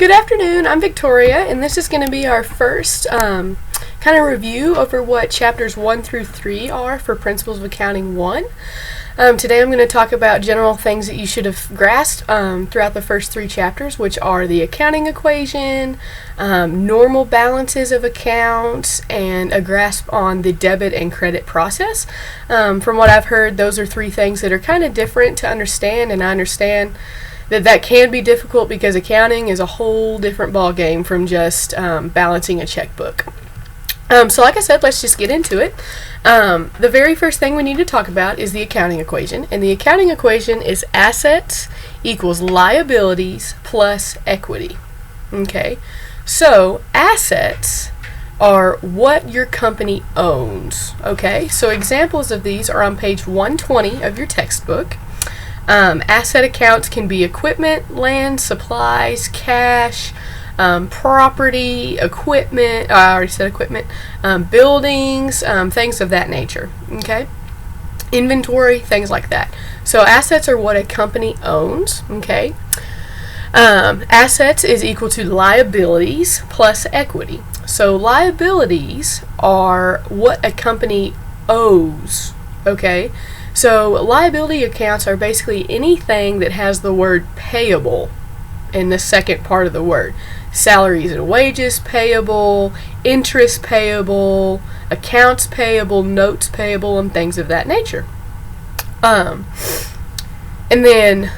Good afternoon, I'm Victoria, and this is going to be our first kind of review over what chapters 1 through 3 are for Principles of Accounting 1. Today I'm going to talk about general things that you should have grasped throughout the first 3 chapters, which are the accounting equation, normal balances of accounts, and a grasp on the debit and credit process. From what I've heard, those are 3 things that are kind of different to understand, and I understand that can be difficult because accounting is a whole different ball game from just balancing a checkbook. So like I said, let's just get into it. The very first thing we need to talk about is the accounting equation, and the accounting equation is assets equals liabilities plus equity. Okay, so assets are what your company owns. Okay, so examples of these are on page 120 of your textbook. Asset accounts can be equipment, land, supplies, cash, property, equipment, I already said equipment, buildings, things of that nature, okay? Inventory, things like that. So assets are what a company owns, okay? Assets is equal to liabilities plus equity. So liabilities are what a company owes, okay? So liability accounts are basically anything that has the word payable in the second part of the word. Salaries and wages payable, interest payable, accounts payable, notes payable, and things of that nature. And then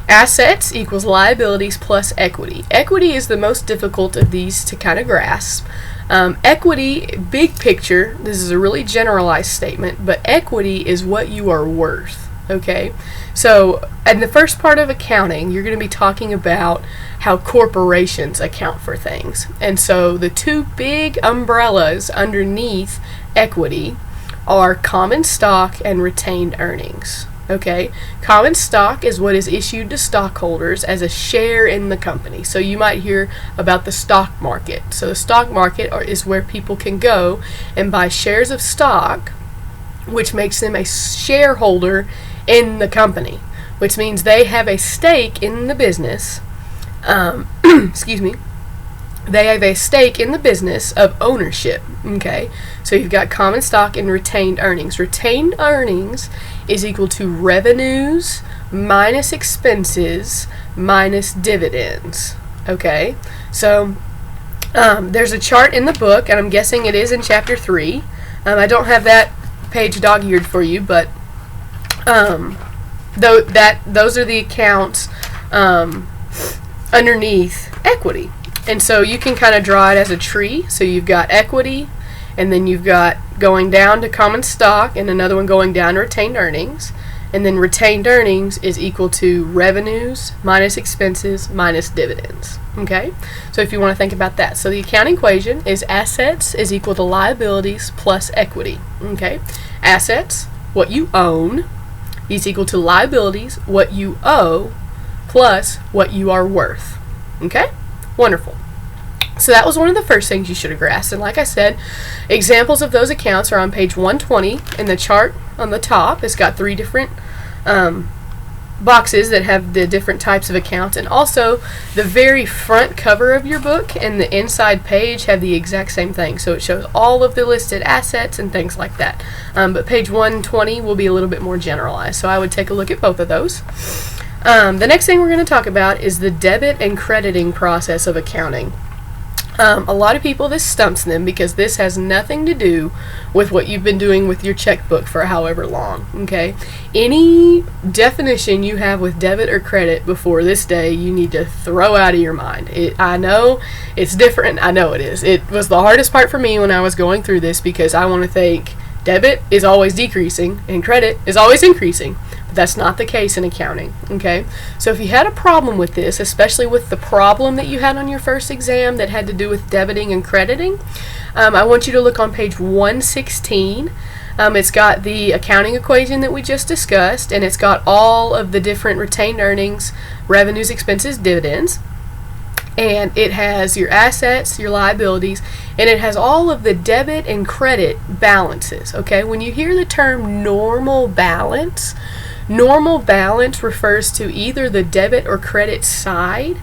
assets equals liabilities plus equity. Equity is the most difficult of these to kind of grasp. Equity, big picture, this is a really generalized statement, but equity is what you are worth, okay? So, in the first part of accounting, you're going to be talking about how corporations account for things. And so, the 2 big umbrellas underneath equity are common stock and retained earnings. Okay, common stock is what is issued to stockholders as a share in the company. So you might hear about the stock market. So the stock market is where people can go and buy shares of stock, which makes them a shareholder in the company, which means they have a stake in the business. Excuse me. They have a stake in the business of ownership, okay? So you've got common stock and retained earnings. Retained earnings is equal to revenues minus expenses minus dividends, okay? So there's a chart in the book, and I'm guessing it is in chapter 3. I don't have that page dog-eared for you, but those are the accounts underneath equity. And so you can kind of draw it as a tree. So you've got equity, and then you've got going down to common stock, and another one going down to retained earnings. And then retained earnings is equal to revenues minus expenses minus dividends. Okay? So if you want to think about that. So the accounting equation is assets is equal to liabilities plus equity. Okay? Assets, what you own, is equal to liabilities, what you owe, plus what you are worth. Okay? Wonderful. So that was one of the first things you should have grasped. And like I said, examples of those accounts are on page 120 in the chart on the top. It's got 3 different boxes that have the different types of accounts. And also, the very front cover of your book and the inside page have the exact same thing. So it shows all of the listed assets and things like that. But page 120 will be a little bit more generalized. So I would take a look at both of those. The next thing we're going to talk about is the debit and crediting process of accounting. A lot of people, this stumps them because this has nothing to do with what you've been doing with your checkbook for however long, okay? Any definition you have with debit or credit before this day, you need to throw out of your mind. I know it's different. I know it is. It was the hardest part for me when I was going through this because I want to think debit is always decreasing and credit is always increasing. But that's not the case in accounting, okay? So if you had a problem with this, especially with the problem that you had on your first exam that had to do with debiting and crediting, I want you to look on page 116. It's got the accounting equation that we just discussed, and it's got all of the different retained earnings, revenues, expenses, dividends. And it has your assets, your liabilities, and it has all of the debit and credit balances, okay? When you hear the term normal balance refers to either the debit or credit side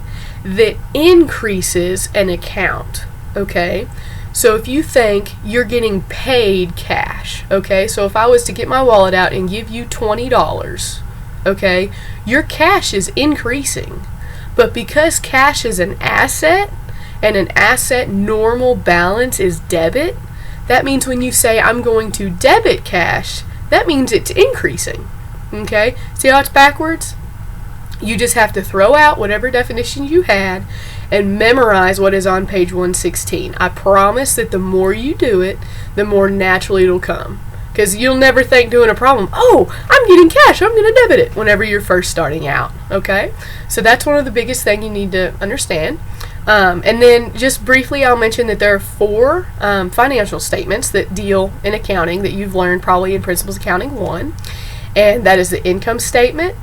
that increases an account, okay? So if you think you're getting paid cash, okay? So if I was to get my wallet out and give you $20, okay, your cash is increasing. But because cash is an asset, and an asset normal balance is debit, that means when you say I'm going to debit cash, that means it's increasing. Okay? See how it's backwards? You just have to throw out whatever definition you had and memorize what is on page 116. I promise that the more you do it, the more naturally it'll come. Because you'll never think doing a problem, oh, I'm getting cash, I'm going to debit it, whenever you're first starting out. Okay? So that's one of the biggest things you need to understand. And then just briefly, I'll mention that there are 4 financial statements that deal in accounting that you've learned probably in Principles Accounting 1. And that is the income statement,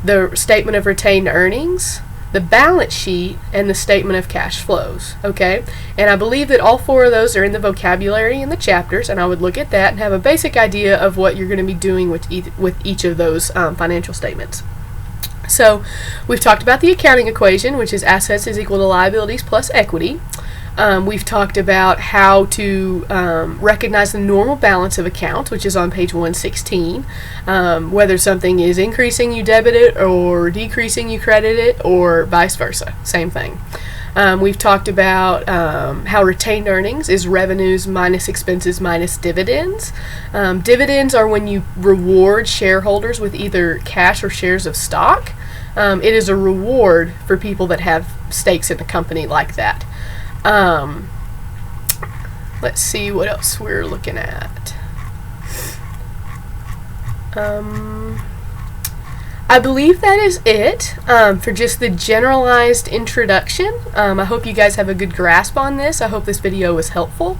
the statement of retained earnings, the balance sheet, and the statement of cash flows. Okay? And I believe that all 4 of those are in the vocabulary in the chapters, and I would look at that and have a basic idea of what you're going to be doing with each of those financial statements. So we've talked about the accounting equation, which is assets is equal to liabilities plus equity. We've talked about how to recognize the normal balance of accounts, which is on page 116. Whether something is increasing, you debit it, or decreasing, you credit it, or vice versa. Same thing. We've talked about how retained earnings is revenues minus expenses minus dividends. Dividends are when you reward shareholders with either cash or shares of stock. It is a reward for people that have stakes in the company like that. Let's see what else we're looking at. I believe that is it for just the generalized introduction. I hope you guys have a good grasp on this. I hope this video was helpful.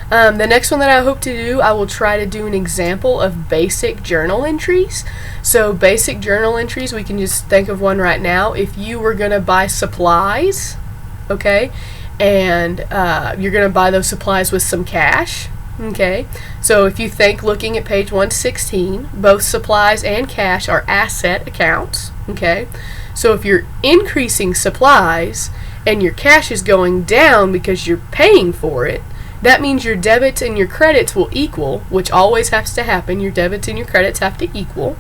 The next one that I hope to do, I will try to do an example of basic journal entries. So basic journal entries, we can just think of one right now. If you were going to buy supplies, okay, and you're going to buy those supplies with some cash, okay, so if you think looking at page 116, both supplies and cash are asset accounts, okay, so if you're increasing supplies and your cash is going down because you're paying for it, that means your debits and your credits will equal, which always has to happen. Your debits and your credits have to equal.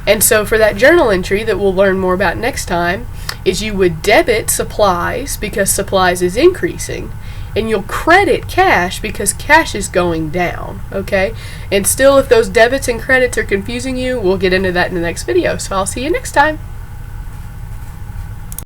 And so for that journal entry that we'll learn more about next time, is you would debit supplies because supplies is increasing, and you'll credit cash because cash is going down, okay? And still, if those debits and credits are confusing you, we'll get into that in the next video. So I'll see you next time.